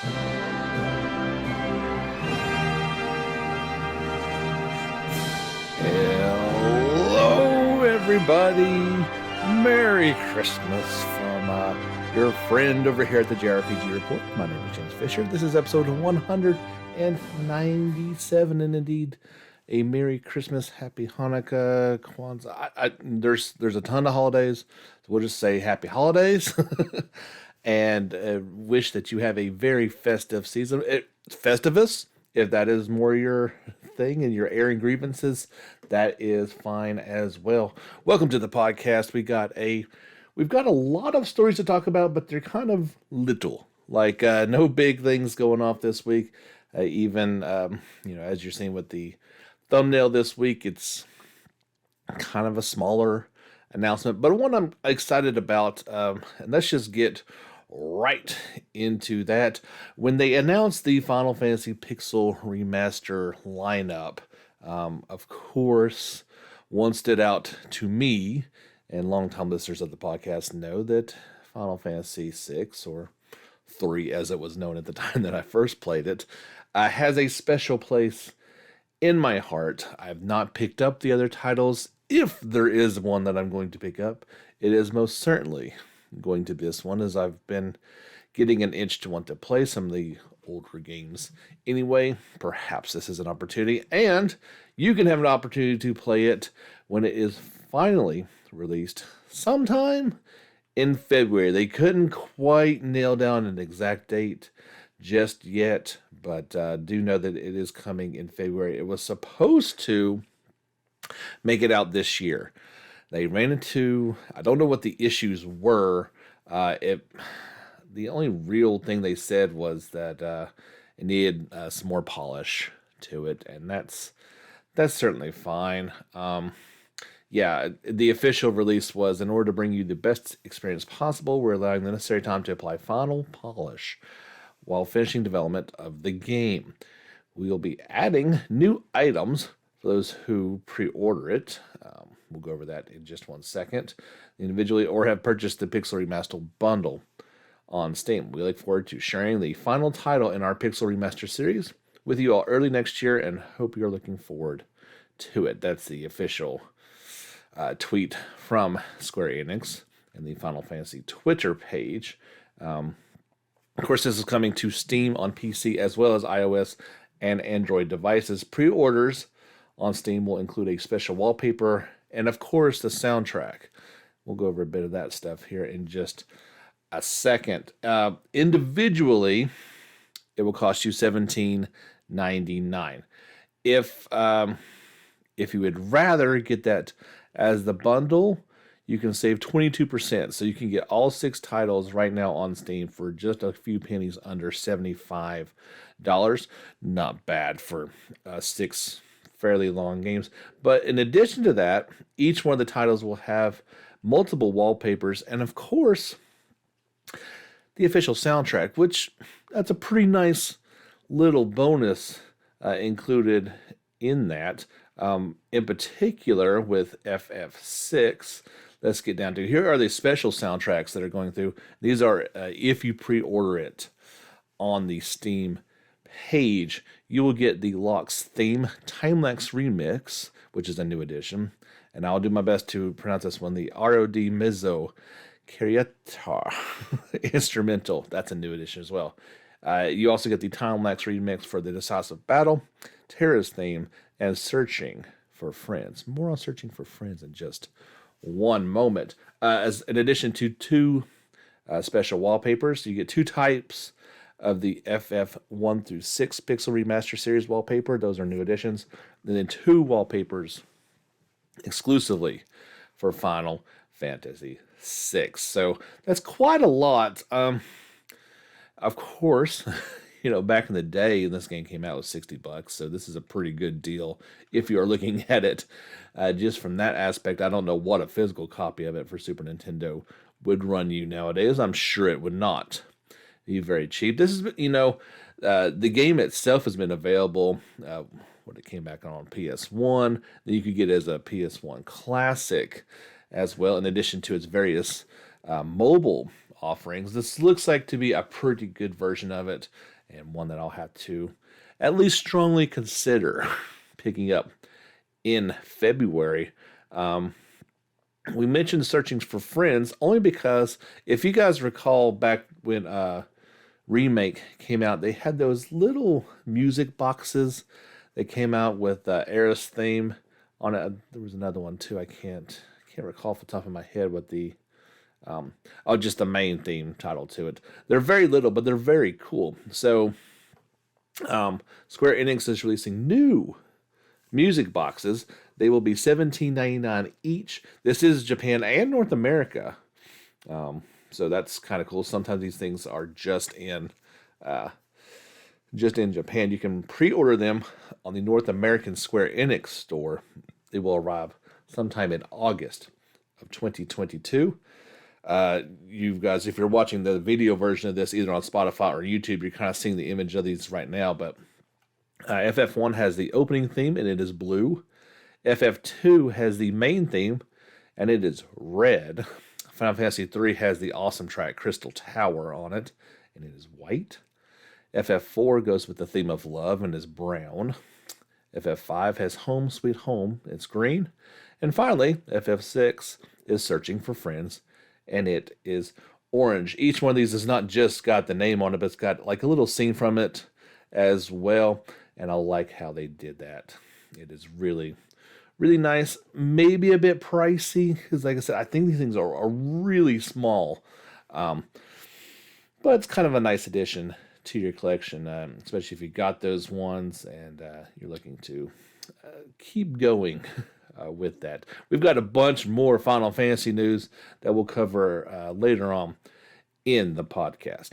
Hello, everybody. Merry Christmas from your friend over here at the JRPG Report. My name is James Fisher. This is episode 197, and indeed, a Merry Christmas, Happy Hanukkah, Kwanzaa. There's a ton of holidays, so we'll just say Happy Holidays, and wish that you have a very festive season. Festivus, if that is more your thing and you're airing grievances, that is fine as well. Welcome to the podcast. We've got a lot of stories to talk about, but they're kind of little. Like no big things going off this week. Even as you're seeing with the thumbnail this week, it's kind of a smaller announcement, but one I'm excited about. And let's just get right into that. When they announced the Final Fantasy Pixel Remaster lineup, of course, one stood out to me, and longtime listeners of the podcast know that Final Fantasy VI, or 3 as it was known at the time that I first played it, has a special place in my heart. I've not picked up the other titles. If there is one that I'm going to pick up, it is most certainly going to be this one, as I've been getting an itch to want to play some of the older games. Anyway, perhaps this is an opportunity, and you can have an opportunity to play it when it is finally released sometime in February. They couldn't quite nail down an exact date just yet, but do know that it is coming in February. It was supposed to make it out this year. They ran into, I don't know what the issues were. The only real thing they said was that it needed some more polish to it, and that's certainly fine. The official release was, in order to bring you the best experience possible, we're allowing the necessary time to apply final polish while finishing development of the game. We'll be adding new items for those who pre-order it. We'll go over that in just one second, individually, or have purchased the Pixel Remaster bundle on Steam. We look forward to sharing the final title in our Pixel Remaster series with you all early next year, and hope you're looking forward to it. That's the official tweet from Square Enix and the Final Fantasy Twitter page. Of course, this is coming to Steam on PC as well as iOS and Android devices. Pre-orders on Steam will include a special wallpaper and, of course, the soundtrack. We'll go over a bit of that stuff here in just a second. Individually, it will cost you $17.99. If you would rather get that as the bundle, you can save 22%. So you can get all 6 titles right now on Steam for just a few pennies under $75. Not bad for 6 fairly long games. But in addition to that, each one of the titles will have multiple wallpapers, and of course, the official soundtrack, which that's a pretty nice little bonus included in that. In particular, with FF6, let's get down to, here are the special soundtracks that are going through. These are, if you pre-order it on the Steam page, you will get the Locke's theme Timelapse Remix, which is a new edition. And I'll do my best to pronounce this one, the ROD Mezzo Cariatar instrumental. That's a new edition as well. You also get the Timelapse Remix for the Decisive Battle, Terra's theme, and Searching for Friends. More on Searching for Friends in just one moment. As in addition to 2 special wallpapers, you get 2 types of the FF1 through 6 Pixel Remaster series wallpaper. Those are new additions. And then 2 wallpapers exclusively for Final Fantasy VI. So that's quite a lot. Of course, back in the day, this game came out with $60, so this is a pretty good deal if you are looking at it just from that aspect. I don't know what a physical copy of it for Super Nintendo would run you nowadays. I'm sure it would not be very cheap. This is, the game itself has been available when it came back on PS1. Then you could get it as a PS1 Classic as well, in addition to its various mobile offerings. This looks like to be a pretty good version of it, and one that I'll have to at least strongly consider picking up in February. We mentioned Searching for Friends only because if you guys recall back when Remake came out, they had those little music boxes that came out with Eris theme on it. There was another one too. I can't recall off the top of my head what the just the main theme title to it. They're very little, but they're very cool. So Square Enix is releasing new music boxes. They will be $17.99 each. This is Japan and North America. So that's kind of cool. Sometimes these things are just in Japan. You can pre-order them on the North American Square Enix store. They will arrive sometime in August of 2022. You guys, if you're watching the video version of this either on Spotify or YouTube, you're kind of seeing the image of these right now. But FF1 has the opening theme, and it is blue. FF2 has the main theme, and it is red. Final Fantasy III has the awesome track Crystal Tower on it, and it is white. FF4 goes with the theme of love and is brown. FF5 has Home Sweet Home, it's green. And finally, FF6 is Searching for Friends, and it is orange. Each one of these has not just got the name on it, but it's got like a little scene from it as well. And I like how they did that. It is really, really nice. Maybe a bit pricey, because like I said, I think these things are really small. But it's kind of a nice addition to your collection, especially if you got those ones and you're looking to keep going with that. We've got a bunch more Final Fantasy news that we'll cover later on in the podcast.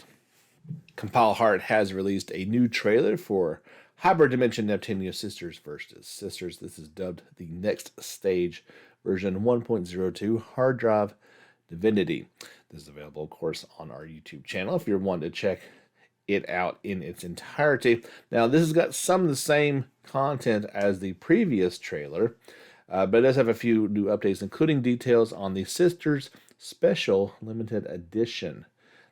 Compile Heart has released a new trailer for Hyperdimension Neptunia Sisters vs. Sisters. This is dubbed the Next Stage version 1.02 hard drive Divinity. This is available, of course, on our YouTube channel if you're wanting to check it out in its entirety. Now, this has got some of the same content as the previous trailer, but it does have a few new updates, including details on the Sisters Special Limited Edition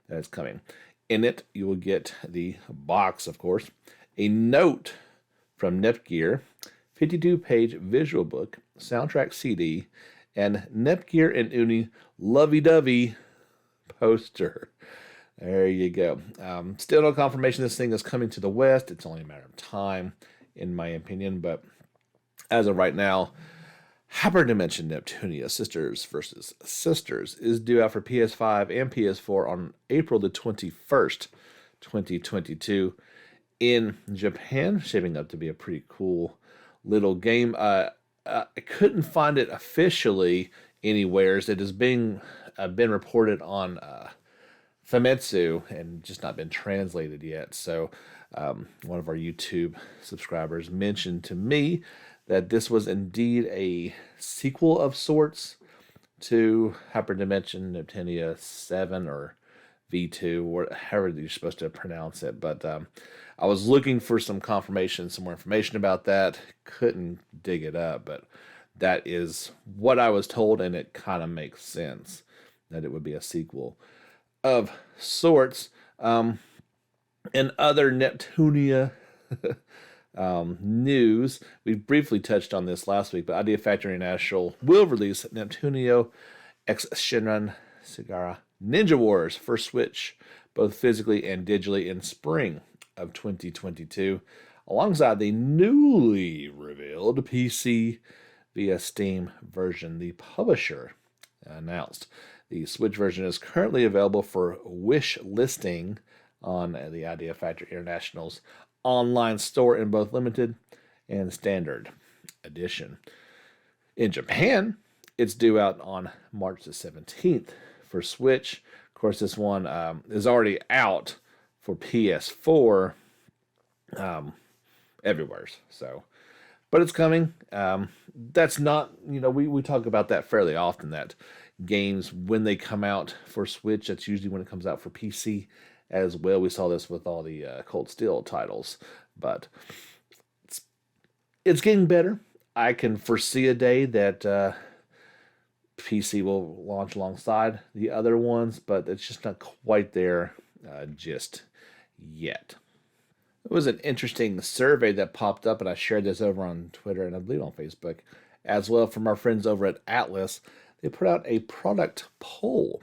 that is coming. In it, you will get the box, of course, a note from Netgear, 52-page visual book, soundtrack CD, and Netgear and Uni lovey-dovey poster. There you go. Still no confirmation this thing is coming to the West. It's only a matter of time, in my opinion. But as of right now, Hyperdimension Neptunia Sisters vs. Sisters is due out for PS5 and PS4 on April the 21st, 2022. In Japan, shaping up to be a pretty cool little game. I couldn't find it officially anywhere. It has been reported on Famitsu and just not been translated yet. So one of our YouTube subscribers mentioned to me that this was indeed a sequel of sorts to Hyperdimension Neptunia 7 or V2, or however you're supposed to pronounce it. But I was looking for some confirmation, some more information about that. Couldn't dig it up, but that is what I was told, and it kind of makes sense that it would be a sequel of sorts. And other Neptunia news, we briefly touched on this last week, but Idea Factory International will release Neptunio X Shinran Sagara Ninja Wars for Switch, both physically and digitally, in spring of 2022, alongside the newly revealed PC via Steam version. The publisher announced the Switch version is currently available for wish listing on the Idea Factory International's online store in both limited and standard edition. In Japan, it's due out on March the 17th for Switch. Of course, this one is already out for PS4 everywhere. So, but it's coming. That's not, we talk about that fairly often, that games, when they come out for Switch, that's usually when it comes out for PC as well. We saw this with all the Cold Steel titles, but it's getting better. I can foresee a day that PC will launch alongside the other ones, but it's just not quite there just yet. It was an interesting survey that popped up, and I shared this over on Twitter and I believe on Facebook as well from our friends over at Atlas. They put out a product poll.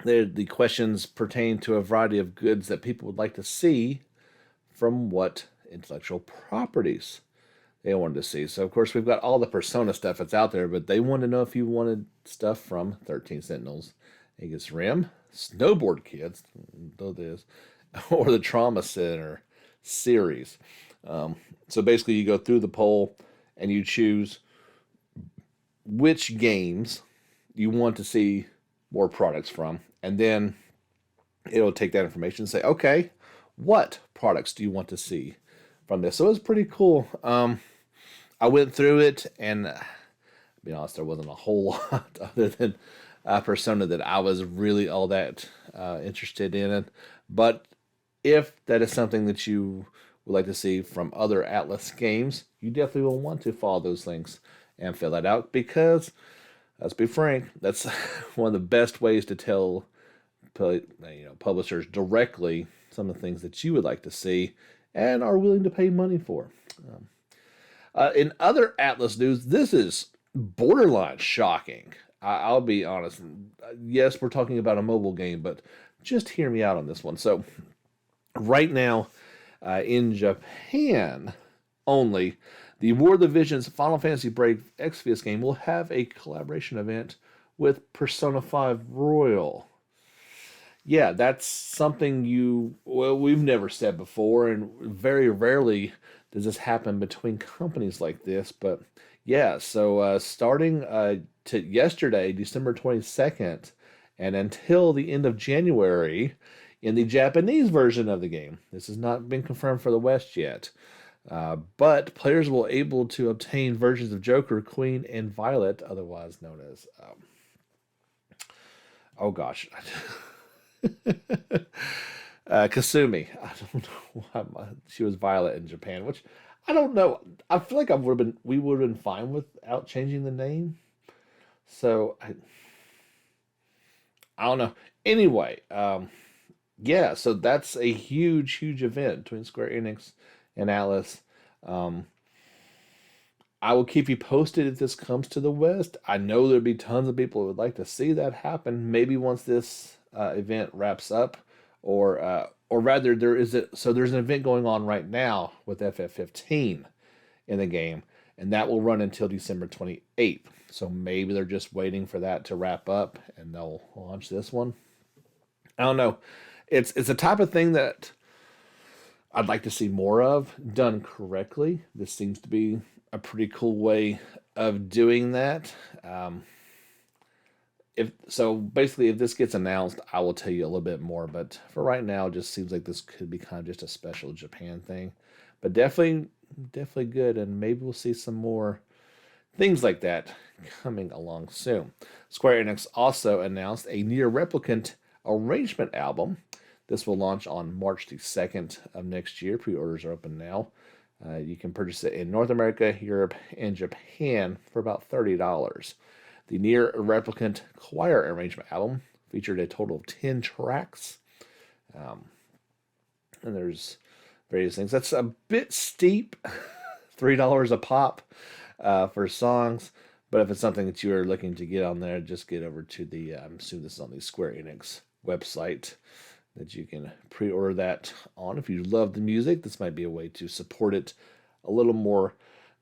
The questions pertain to a variety of goods that people would like to see from what intellectual properties they wanted to see. So, of course, we've got all the Persona stuff that's out there, but they wanted to know if you wanted stuff from 13 Sentinels, Aegis Rim, Snowboard Kids, though this, or the Trauma Center series. So basically, you go through the poll and you choose which games you want to see more products from, and then it'll take that information and say, okay, what products do you want to see from this? So it was pretty cool. I went through it, and to be honest, there wasn't a whole lot other than Persona that I was really all that interested in it. But if that is something that you would like to see from other Atlas games, you definitely will want to follow those links and fill that out, because let's be frank, that's one of the best ways to tell publishers directly some of the things that you would like to see and are willing to pay money for. In other Atlas news, this is borderline shocking. I'll be honest. Yes, we're talking about a mobile game, but just hear me out on this one. So, right now, in Japan only, the War of the Visions Final Fantasy Brave Exvius game will have a collaboration event with Persona 5 Royal. Yeah, that's something we've never said before, and very rarely does this happen between companies like this. But yeah, so starting to yesterday, December 22nd, and until the end of January, in the Japanese version of the game, this has not been confirmed for the West yet, but players will be able to obtain versions of Joker, Queen, and Violet, otherwise known as oh gosh. Kasumi. I don't know why she was Violet in Japan, which I don't know. I feel like we would have been fine without changing the name. So I don't know. Anyway, yeah. So that's a huge event between Square Enix and Atlas. I will keep you posted if this comes to the West. I know there'd be tons of people who would like to see that happen. Maybe once this event wraps up, or rather, there's an event going on right now with FF15 in the game, and that will run until December 28th. So maybe they're just waiting for that to wrap up, and they'll launch this one. I don't know. It's a type of thing that I'd like to see more of done correctly. This seems to be a pretty cool way of doing that. If this gets announced, I will tell you a little bit more. But for right now, it just seems like this could be kind of just a special Japan thing. But definitely good, and maybe we'll see some more things like that coming along soon. Square Enix also announced a Near Replicant arrangement album. This will launch on March the 2nd of next year. Pre-orders are open now. You can purchase it in North America, Europe, and Japan for about $30. The Near Replicant Choir Arrangement album featured a total of 10 tracks. And there's various things. That's a bit steep, $3 a pop for songs. But if it's something that you are looking to get on there, just get over to I'm assuming this is on the Square Enix website that you can pre-order that on. If you love the music, this might be a way to support it a little more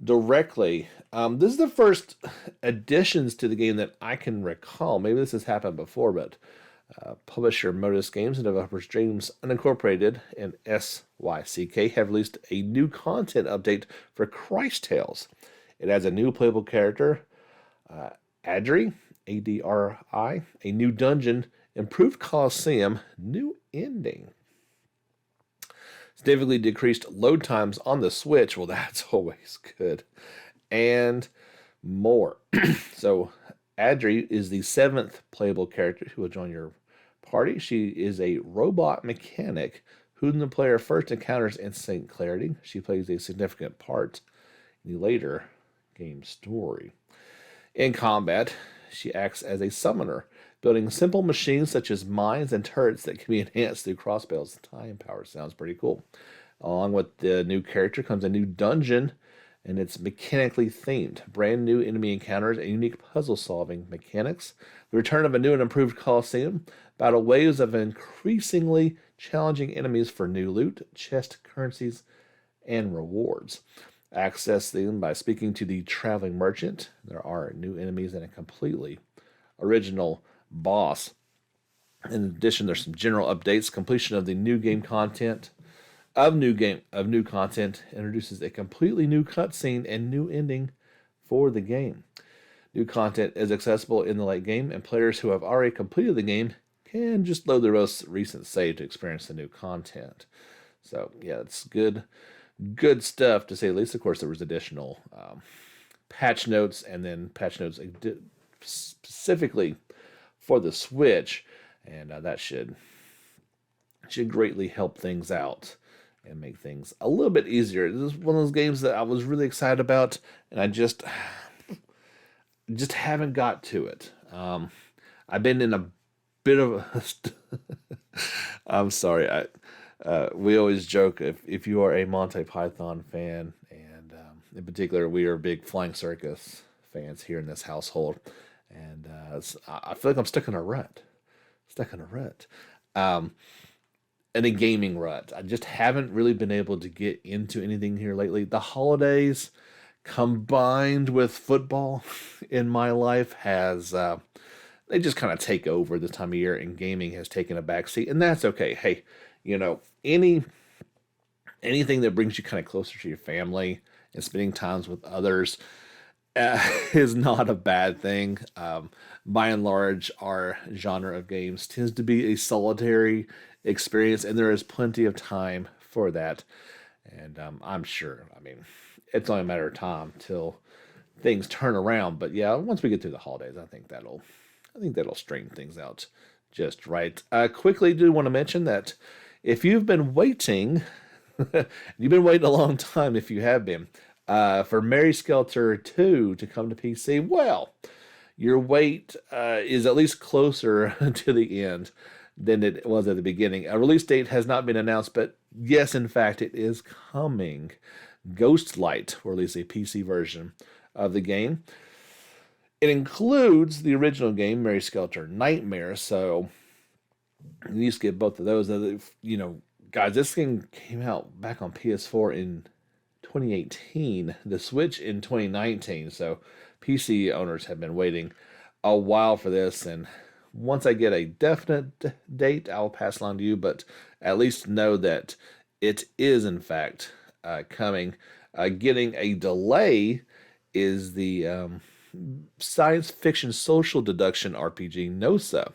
directly. This is the first additions to the game that I can recall. Maybe this has happened before, but publisher Modus Games and developers Dreams Unincorporated and SYCK have released a new content update for Christ Tales. It adds a new playable character, Adri, A-D-R-I, a new dungeon, improved Coliseum, new ending. Significantly decreased load times on the Switch. Well, that's always good. And more. So, Adri is the 7th playable character who will join your party. She is a robot mechanic whom the player first encounters in St. Clarity. She plays a significant part in the later game story. In combat, she acts as a summoner, building simple machines such as mines and turrets that can be enhanced through crossbows. Time power sounds pretty cool. Along with the new character comes a new dungeon, and it's mechanically themed. Brand new enemy encounters and unique puzzle solving mechanics. The return of a new and improved Coliseum. Battle waves of increasingly challenging enemies for new loot, chest currencies, and rewards. Access them by speaking to the traveling merchant. There are new enemies and a completely original boss. In addition, there's some general updates. Completion of the new game content. New content introduces a completely new cutscene and new ending for the game. New content is accessible in the late game, and players who have already completed the game can just load their most recent save to experience the new content. So yeah, it's good stuff to say the least. Of course, there was additional patch notes, and then patch notes specifically for the Switch, and that should greatly help things out and make things a little bit easier. This is one of those games that I was really excited about, and I just haven't got to it. I've been in a bit of a I'm sorry. We always joke if you are a Monty Python fan, and in particular, we are big Flying Circus fans here in this household, and I feel like I'm stuck in a rut. In a gaming rut. I just haven't really been able to get into anything here lately. The holidays combined with football in my life has they just kind of take over this time of year, and gaming has taken a backseat, and that's okay. Hey, anything that brings you kind of closer to your family and spending times with others is not a bad thing. By and large, our genre of games tends to be a solitary experience, and there is plenty of time for that. And I'm sure, it's only a matter of time till things turn around. But yeah, once we get through the holidays, I think that'll straighten things out just right. Quickly, do want to mention that if you've been waiting, you've been waiting a long time if you have been, for Mary Skelter 2 to come to PC, well, your wait is at least closer to the end than it was at the beginning. A release date has not been announced, but yes, in fact, it is coming. Ghostlight will release a PC version of the game. It includes the original game, Mary Skelter Nightmare, so you need to get both of those. Guys, this game came out back on PS4 in 2018, the Switch in 2019, so PC owners have been waiting a while for this, and once I get a definite date, I'll pass along to you, but at least know that it is, in fact, coming. Getting a delay is the science fiction social deduction RPG Nosa.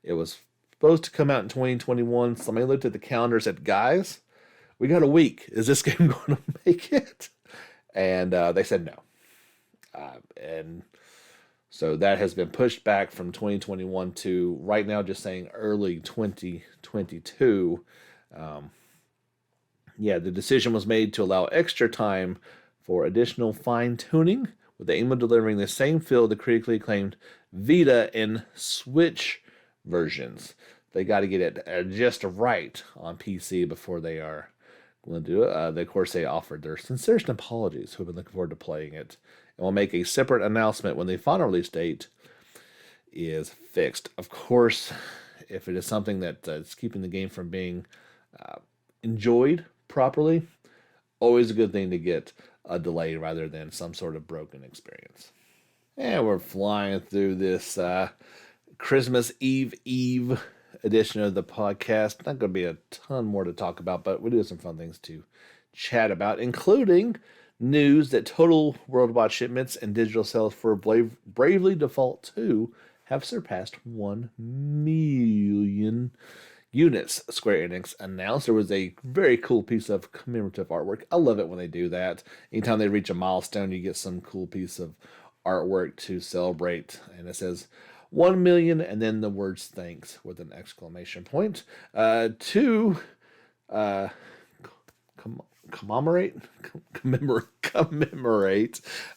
It was supposed to come out in 2021. Somebody looked at the calendar and said, guys, we got a week. Is this game going to make it? And they said no. And so that has been pushed back from 2021 to right now, just saying early 2022. The decision was made to allow extra time for additional fine-tuning with the aim of delivering the same feel the critically acclaimed Vita and Switch versions. They got to get it just right on PC before they are going to do it. Of course, they offered their sincerest apologies who have been looking forward to playing it, and will make a separate announcement when the final release date is fixed. Of course, if it is something that is keeping the game from being enjoyed properly, always a good thing to get a delay rather than some sort of broken experience. And we're flying through this Christmas Eve edition of the podcast. Not going to be a ton more to talk about, but we do have some fun things to chat about, including news that total worldwide shipments and digital sales for Bravely Default 2 have surpassed 1 million units. Square Enix announced there was a very cool piece of commemorative artwork. I love it when they do that. Anytime they reach a milestone, you get some cool piece of artwork to celebrate, and it says 1 million and then the words thanks with an exclamation point. commemorate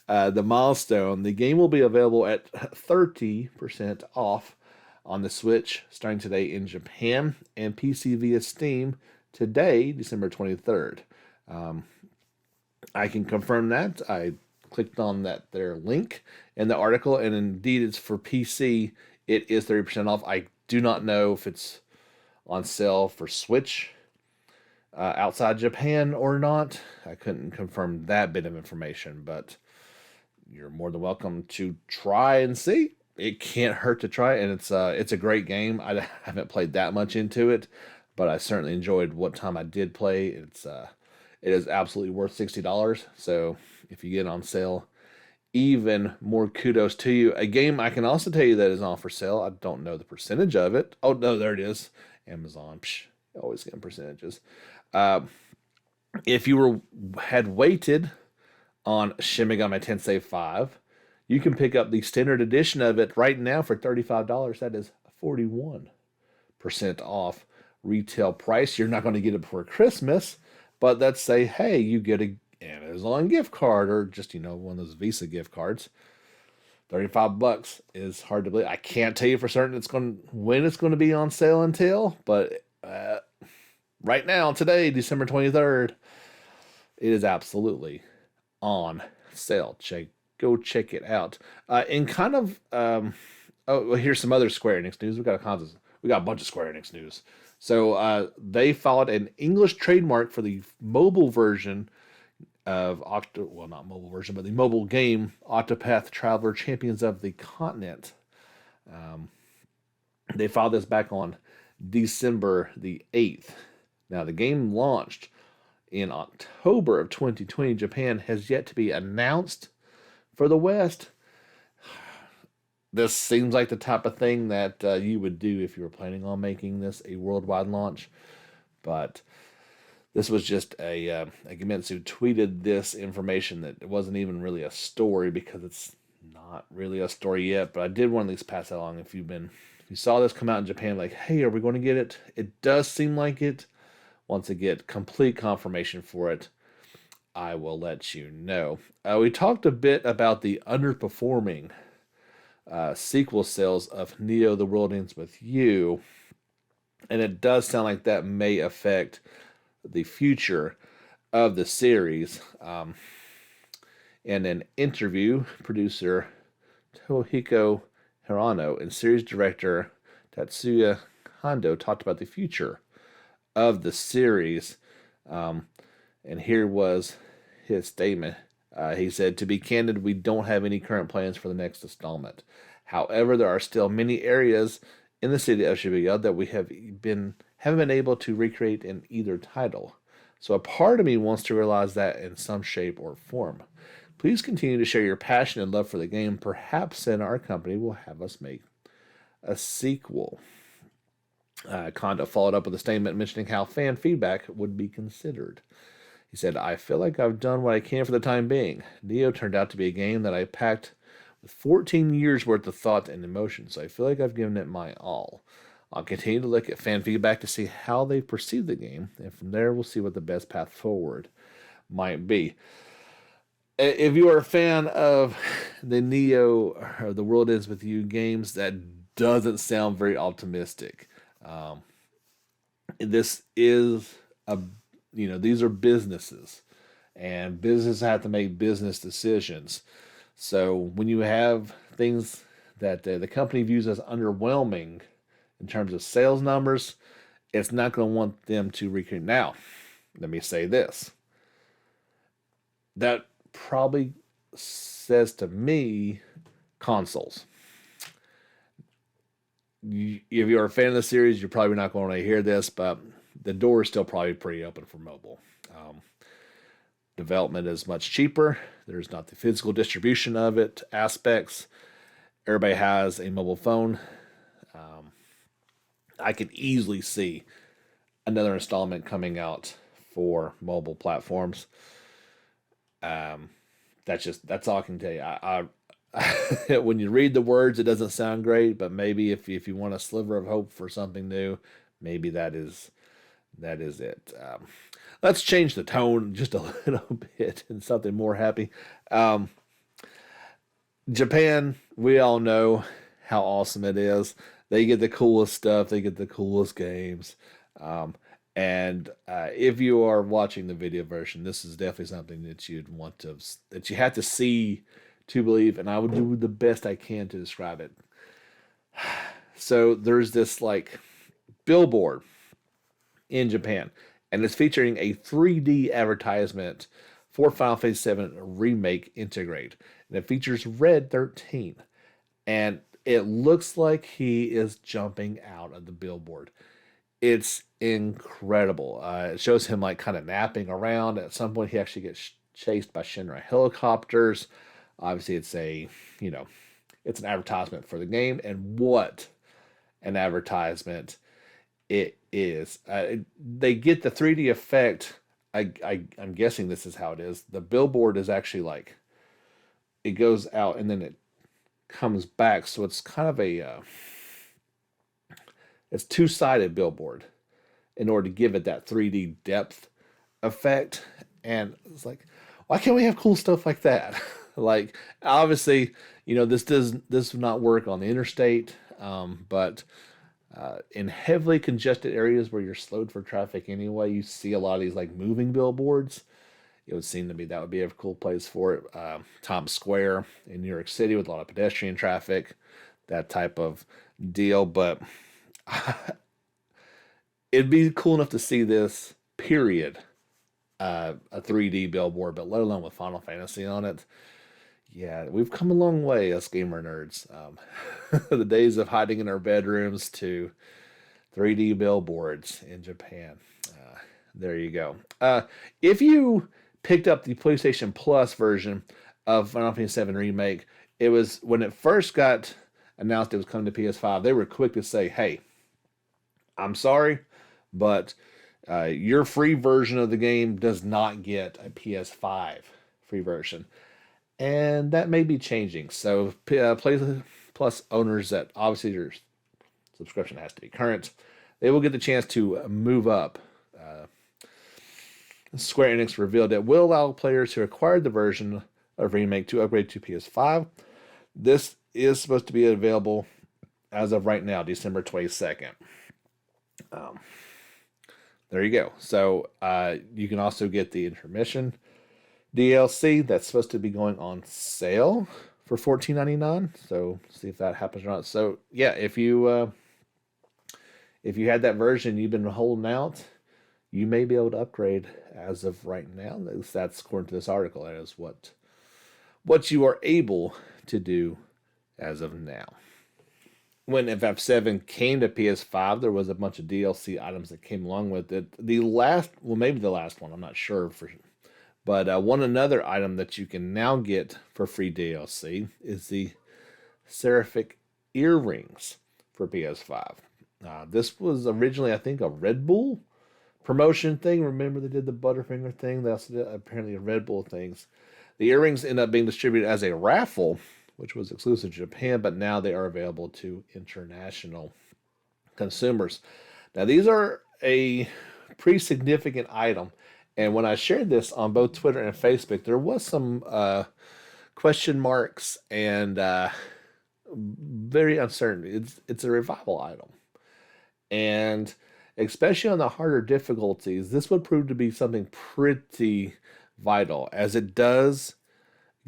the milestone. The game will be available at 30% off on the Switch starting today in Japan and PC via Steam today, December 23rd. I can confirm that. I clicked on their link in the article, and indeed it's for PC. It is 30% off. I do not know if it's on sale for Switch outside Japan or not. I couldn't confirm that bit of information, but you're more than welcome to try and see. It can't hurt to try, and it's a great game. I haven't played that much into it, but I certainly enjoyed what time I did play. It is absolutely worth $60. So if you get it on sale, even more kudos to you. A game I can also tell you that is on for sale. I don't know the percentage of it. Oh no, there it is. Amazon. Always getting percentages. If you had waited on Shin Megami Tensei 5, you can pick up the standard edition of it right now for $35. That is 41% off retail price. You're not going to get it before Christmas, but let's say, hey, you get a Amazon gift card or just, one of those Visa gift cards. $35 is hard to believe. I can't tell you for certain when it's going to be on sale until, but right now, today, December 23rd, it is absolutely on sale. Go check it out. And kind of, here's some other Square Enix news. We got a bunch of Square Enix news. So they filed an English trademark for the mobile version of not mobile version, but the mobile game Octopath Traveler Champions of the Continent. They filed this back on December the 8th. Now, the game launched in October of 2020. Japan has yet to be announced for the West. This seems like the type of thing that you would do if you were planning on making this a worldwide launch. But this was just a Gemitsu tweeted this information that it wasn't even really a story because it's not really a story yet. But I did want to at least pass that along if you saw this come out in Japan, like, hey, are we going to get it? It does seem like it. Once I get complete confirmation for it, I will let you know. We talked a bit about the underperforming sequel sales of Neo: The World Ends With You, and it does sound like that may affect the future of the series. In an interview, producer Tohiko Hirano and series director Tatsuya Kondo talked about the future of the series. And here was his statement. He said, "To be candid, we don't have any current plans for the next installment. However, there are still many areas in the city of Shibuya that we haven't been able to recreate in either title. So a part of me wants to realize that in some shape or form. Please continue to share your passion and love for the game. Perhaps then our company will have us make a sequel." Kondo followed up with a statement mentioning how fan feedback would be considered. He said, "I feel like I've done what I can for the time being. Neo turned out to be a game that I packed with 14 years worth of thought and emotion, so I feel like I've given it my all. I'll continue to look at fan feedback to see how they perceive the game, and from there we'll see what the best path forward might be." If you are a fan of the Neo or The World Ends With You games, that doesn't sound very optimistic. This is these are businesses, and businesses have to make business decisions. So when you have things that the company views as underwhelming in terms of sales numbers, it's not going to want them to recreate. Now, let me say this. That probably says to me consoles. If you're a fan of the series, you're probably not going to hear this, but the door is still probably pretty open for mobile. Development is much cheaper. There's not the physical distribution of it aspects. Everybody has a mobile phone. I could easily see another installment coming out for mobile platforms. That's all I can tell you. I when you read the words, it doesn't sound great, but maybe if you want a sliver of hope for something new, maybe that is it. let's change the tone just a little bit and something more happy. Um, Japan, we all know how awesome it is. They get the coolest stuff. They get the coolest games. Um, and if you are watching the video version, this is definitely something that you'd want to that you have to see to believe. And I would do the best I can to describe it. So there's this like billboard in Japan, and it's featuring a 3D advertisement for Final Fantasy VII Remake Integrate, and it features Red 13, and it looks like he is jumping out of the billboard. It's incredible. It shows him like kind of napping around. At some point, he actually gets chased by Shinra helicopters. Obviously, you know, it's an advertisement for the game, and what an advertisement it is. They get the 3D effect. I'm guessing this is how it is. The billboard is actually like it goes out and then it comes back, so it's kind of it's two-sided billboard in order to give it that 3D depth effect. And it's like, why can't we have cool stuff like that? Like, obviously, you know, this would not work on the interstate, but in heavily congested areas where you're slowed for traffic anyway, you see a lot of these like moving billboards. It would seem to me that would be a cool place for it. Times Square in New York City with a lot of pedestrian traffic, that type of deal. But it'd be cool enough to see this, period, a 3D billboard, but let alone with Final Fantasy on it. Yeah, we've come a long way, us gamer nerds. The days of hiding in our bedrooms to 3D billboards in Japan. There you go. If you picked up the PlayStation Plus version of Final Fantasy VII Remake, it was when it first got announced it was coming to PS5, they were quick to say, hey, I'm sorry, but your free version of the game does not get a PS5 free version. And that may be changing. So PlayStation Plus owners that obviously your subscription has to be current, they will get the chance to move up. Square Enix revealed it will allow players who acquired the version of Remake to upgrade to PS5. This is supposed to be available as of right now, December 22nd. There you go. So you can also get the intermission DLC that's supposed to be going on sale for $14.99. So see if that happens or not. So yeah, if you had that version you've been holding out, you may be able to upgrade as of right now. At least that's according to this article. That is what you are able to do as of now. When FF7 came to PS5, there was a bunch of DLC items that came along with it. Maybe the last one, I'm not sure for. But one another item that you can now get for free DLC is the Seraphic Earrings for PS5. This was originally, I think, a Red Bull promotion thing. Remember they did the Butterfinger thing? They also did apparently a Red Bull things. The earrings end up being distributed as a raffle, which was exclusive to Japan, but now they are available to international consumers. Now these are a pretty significant item. And when I shared this on both Twitter and Facebook, there was some question marks and very uncertain. It's a revival item. And especially on the harder difficulties, this would prove to be something pretty vital, as it does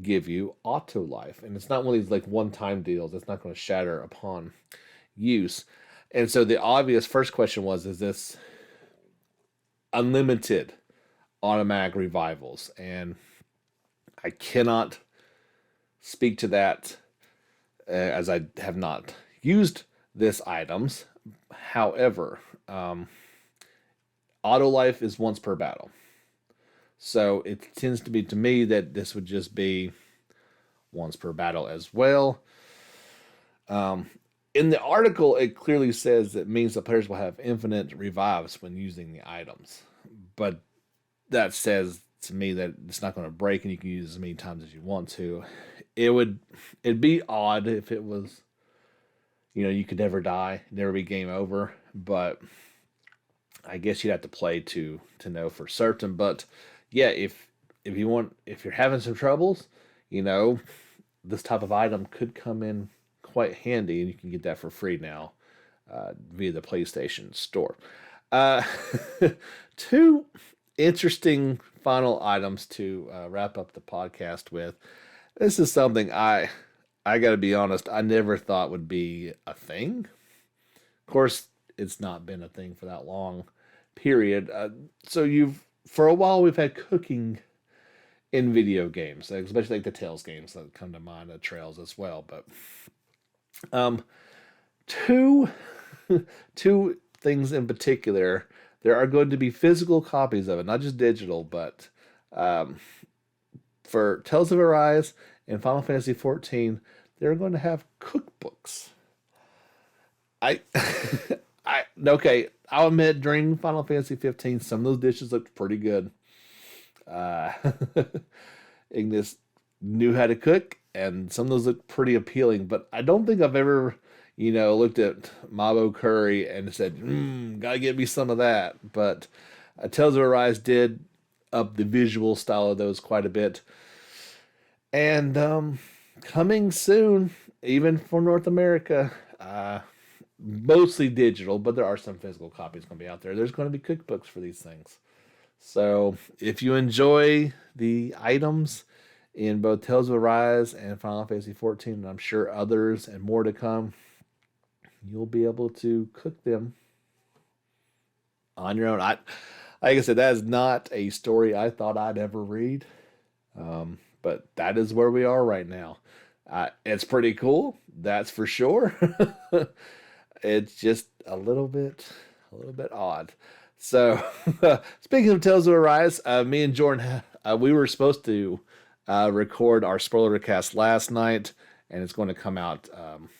give you auto life. And it's not one of these like one-time deals. It's not going to shatter upon use. And so the obvious first question was, is this unlimited automatic revivals? And I cannot speak to that as I have not used this items. However, auto life is once per battle. So it tends to be to me that this would just be once per battle as well. In the article, it clearly says it means that players will have infinite revives when using the items. But that says to me that it's not going to break and you can use as many times as you want to. It'd be odd if it was, you could never die, never be game over. But I guess you'd have to play to know for certain. But yeah, if you're having some troubles, you know, this type of item could come in quite handy, and you can get that for free now via the PlayStation Store. Uh, two interesting final items to wrap up the podcast with. This is something I got to be honest, I never thought would be a thing. Of course, it's not been a thing for that long period. So for a while we've had cooking in video games, especially like the Tales games that come to mind, the Trails as well. But um, two two things in particular. There are going to be physical copies of it, not just digital, but um, for Tales of Arise and Final Fantasy XIV, they're going to have cookbooks. I, okay. I'll admit during Final Fantasy 15, some of those dishes looked pretty good. Uh, Ignis knew how to cook, and some of those looked pretty appealing. But I don't think I've ever, looked at Mabo curry and said, gotta get me some of that. But Tales of Arise did up the visual style of those quite a bit. And coming soon, even for North America, mostly digital, but there are some physical copies going to be out there. There's going to be cookbooks for these things. So if you enjoy the items in both Tales of Arise and Final Fantasy XIV, and I'm sure others and more to come, you'll be able to cook them on your own. Like I said, that is not a story I thought I'd ever read, but that is where we are right now. It's pretty cool, that's for sure. It's just a little bit odd. So, speaking of Tales of Arise, me and Jordan, we were supposed to record our spoiler cast last night, and it's going to come out,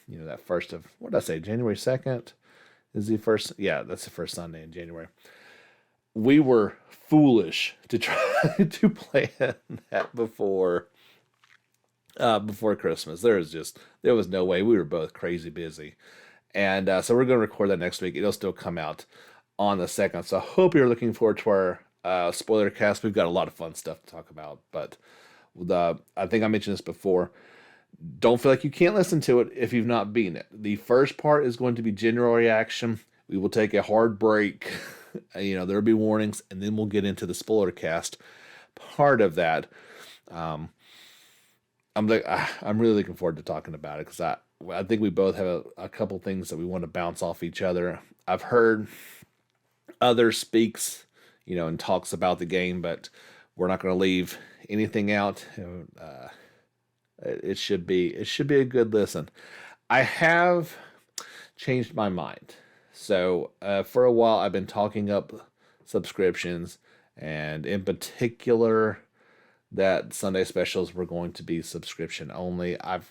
that first of, what did I say, January 2nd is the first, yeah, that's the first Sunday in January. We were foolish to try to plan that before Christmas. There was no way. We were both crazy busy. And so we're going to record that next week. It'll still come out on the 2nd. So I hope you're looking forward to our spoiler cast. We've got a lot of fun stuff to talk about. But I think I mentioned this before. Don't feel like you can't listen to it if you've not beaten it. The first part is going to be general reaction. We will take a hard break. There'll be warnings. And then we'll get into the spoiler cast part of that. I'm really looking forward to talking about it because I think we both have a couple things that we want to bounce off each other. I've heard others speaks, and talks about the game, but we're not going to leave anything out. It should be a good listen. I have changed my mind. So for a while, I've been talking up subscriptions, and in particular, that Sunday specials were going to be subscription only. At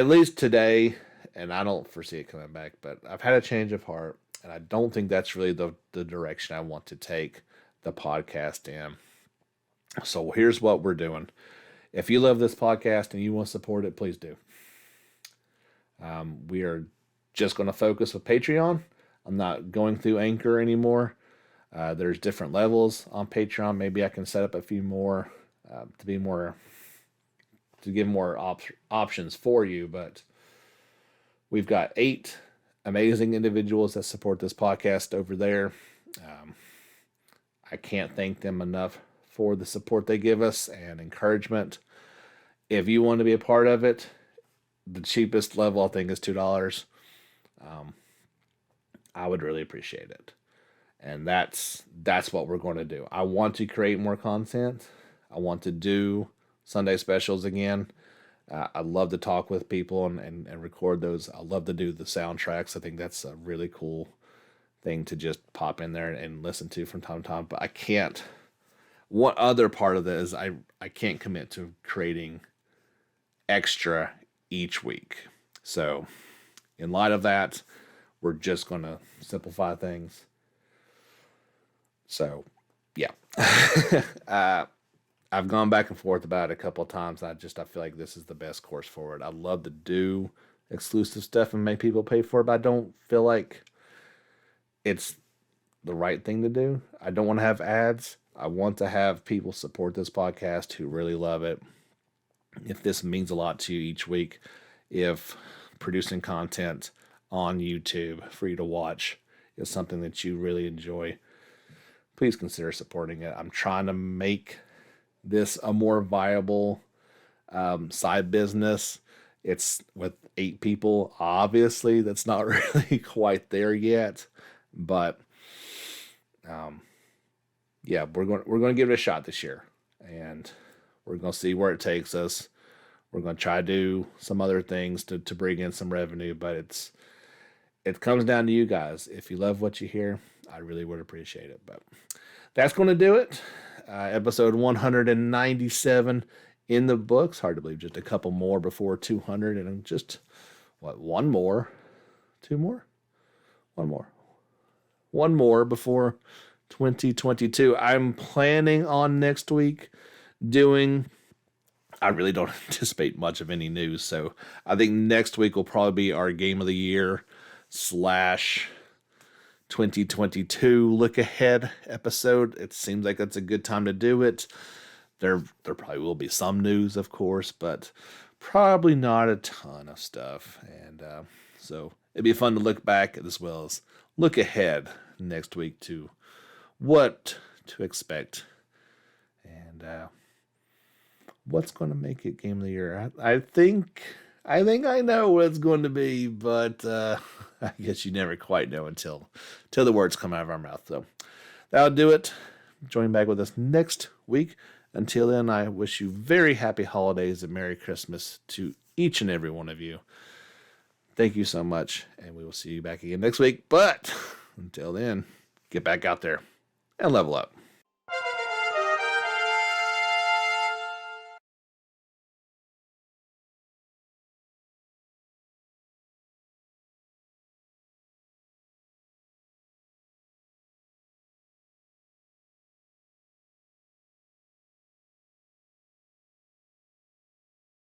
least today, and I don't foresee it coming back, but I've had a change of heart, and I don't think that's really the direction I want to take the podcast in. So here's what we're doing. If you love this podcast and you want to support it, please do. We are just going to focus with Patreon. I'm not going through Anchor anymore. There's different levels on Patreon. Maybe I can set up a few more to give more options for you. But we've got 8 amazing individuals that support this podcast over there. I can't thank them enough for the support they give us and encouragement. If you want to be a part of it, the cheapest level I think is $2. I would really appreciate it. And that's what we're going to do. I want to create more content. I want to do Sunday specials again. I love to talk with people and record those. I love to do the soundtracks. I think that's a really cool thing to just pop in there and listen to from time to time. But I can't. One other part of this is I can't commit to creating extra each week. So in light of that, we're just going to simplify things. So, yeah. I've gone back and forth about it a couple of times. I feel like this is the best course forward. I'd love to do exclusive stuff and make people pay for it, but I don't feel like it's the right thing to do. I don't want to have ads. I want to have people support this podcast who really love it. If this means a lot to you each week, if producing content on YouTube for you to watch is something that you really enjoy, please consider supporting it. I'm trying to make this a more viable side business. It's with 8 people. Obviously, that's not really quite there yet, but yeah, we're going to give it a shot this year, and we're going to see where it takes us. We're going to try to do some other things to bring in some revenue, but it comes down to you guys. If you love what you hear, I really would appreciate it. But that's going to do it. Episode 197 in the books. Hard to believe, just a couple more before 200, and just one more before 2022. I'm planning on next week doing, I really don't anticipate much of any news, so I think next week will probably be our Game of the Year / 2022 look ahead episode. It seems like that's a good time to do it. There probably will be some news, of course, but probably not a ton of stuff. And so it'd be fun to look back as well as look ahead next week to what to expect and what's going to make it Game of the Year. I think I know what it's going to be, but I guess you never quite know until the words come out of our mouth. So that'll do it. Join back with us next week. Until then, I wish you very happy holidays and Merry Christmas to each and every one of you. Thank you so much, and we will see you back again next week. But until then, get back out there and level up.